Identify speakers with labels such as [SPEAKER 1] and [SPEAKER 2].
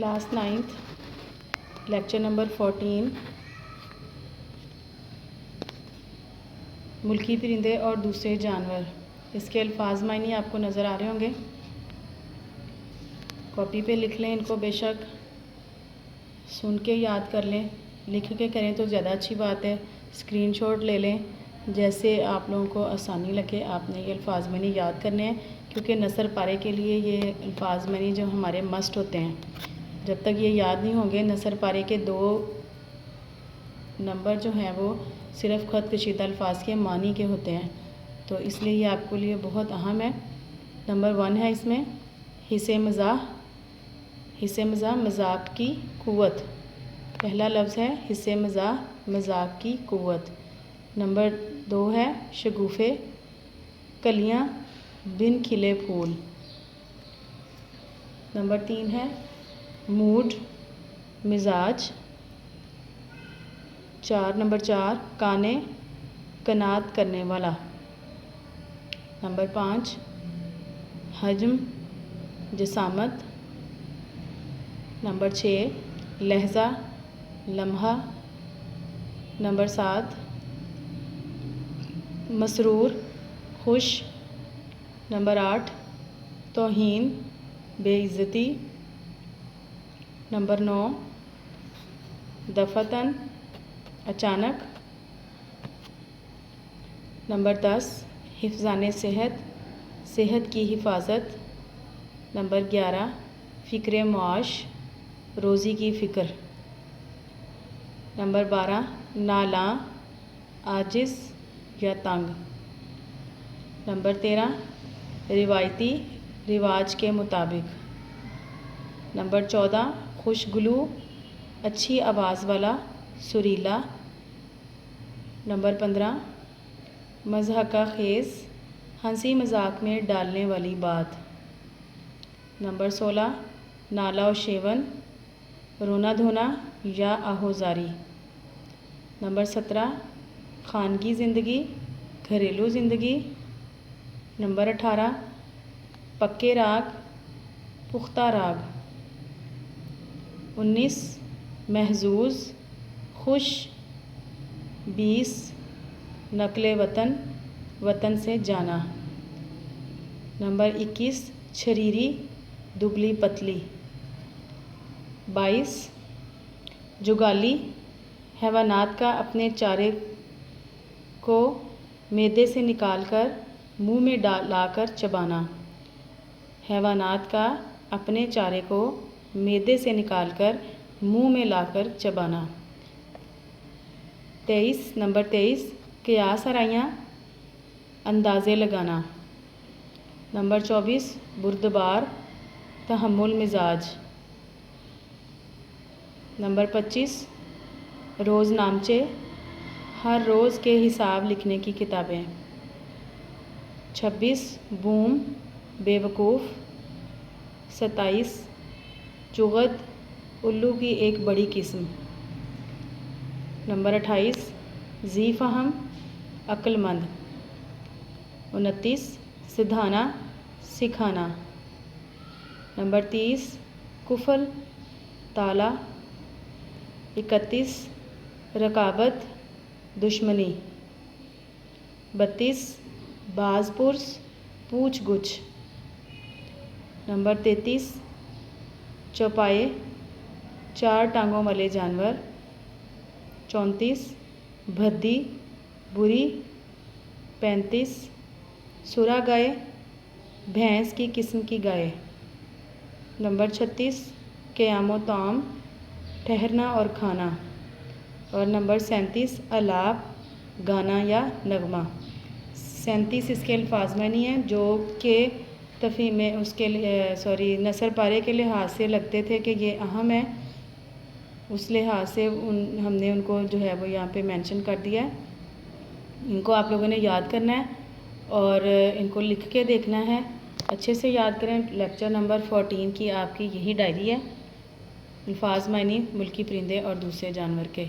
[SPEAKER 1] Class 9th lecture number 14 मुल्की परिंदे और दूसरे जानवर। इसके अल्फाज मायने आपको नज़र आ रहे होंगे। कॉपी पे लिख लें इनको, बेशक सुन के याद कर लें, लिख के करें तो ज़्यादा अच्छी बात है। स्क्रीनशॉट ले लें, जैसे आप लोगों को आसानी लगे आपने ये अल्फाज मायने याद करने हैं, क्योंकि नसर पारे के लिए ये अल्फाज मायने जो हमारे मस्ट होते हैं। जब तक ये याद नहीं होंगे, नसर पारे के 2 नंबर जो हैं वो सिर्फ़ ख़त कशीदा अल्फाज के मानी के होते हैं, तो इसलिए ये आपके लिए बहुत अहम है। नंबर 1 है इसमें हिस्से मज़ाह। हिस्से मज़ाह मज़ाक की क़ुव्वत। पहला लफ्ज़ है हिस्से मज़ाह, मज़ाक की क़ुव्वत। नंबर 2 है शगुफ़े, कलियाँ बिन खिले फूल। नंबर 3 है मूड, मिजाज। नंबर 4 काने, कनात करने वाला। नंबर 5 हजम, जसामत। नंबर 6 लहज़ा, लम्हा। नंबर 7 मसरूर, खुश। नंबर 8 तौहीन, बेइज़्ज़ती। नंबर 9 दफ़तन, अचानक। नंबर 10 हिफ़्ज़ाने सेहत, सेहत की हिफाजत। नंबर 11 फ़िक्र मुआश, रोज़ी की फ़िक्र। नंबर 12 नाला, आजिज़ या तंग। नंबर 13 रिवायती, रिवाज के मुताबिक। नंबर 14 खुशगुलू, अच्छी आवाज़ वाला, सुरीला। नंबर 15 मज़हका ख़ेज़, हंसी मजाक में डालने वाली बात। नंबर 16 नाला और शेवन, रोना धोना या आहोजारी। नंबर 17 ख़ानगी ज़िंदगी, घरेलू ज़िंदगी। नंबर 18 पक्के राग, पुख्ता राग। 19 महजूज़, खुश। 20 नकले वतन, वतन से जाना। नंबर 21 शरीरी, दुबली पतली। 22 जुगाली, हैवानात का अपने चारे को मैदे से निकालकर मुंह में लाकर चबाना। हैवानात का अपने चारे को मैदे से निकालकर मुंह में लाकर चबाना। 23 नंबर 23 क़ियास आराइयाँ, अंदाज़े लगाना। नंबर 24 बुर्दबार, तहम्मुल मिजाज। नंबर 25 रोज़नामचे, हर रोज़ के हिसाब लिखने की किताबें। 26 बूम, बेवकूफ़। 27 चुगत, उल्लू की एक बड़ी किस्म। नंबर 28 ज़ी फ़हम, अक्लमंद। 29 सिधाना, सिखाना। नंबर 30 कुफल, ताला। 31 रकाबत, दुश्मनी। 32 बाज़पुरस, पूछ गुछ। नंबर 33 चौपाए, 4 टांगों वाले जानवर। 34 भद्दी, बुरी। 35 सुरा गाय, भैंस की किस्म की गाय। नंबर 36 क़याम ताम, ठहरना और खाना। और नंबर 37 अलाप, गाना या नगमा। 37 इसके अल्फाज मानी हैं जो कि तफ़हीम में उसके नसर पारे के लिहाज से लगते थे कि ये अहम है, उस लिहाज से हमने उनको जो है वो यहाँ पे मेंशन कर दिया है। इनको आप लोगों ने याद करना है और इनको लिख के देखना है, अच्छे से याद करें। लेक्चर नंबर 14 की आपकी यही डायरी है, अल्फाज मायने मुल्की परिंदे और दूसरे जानवर के।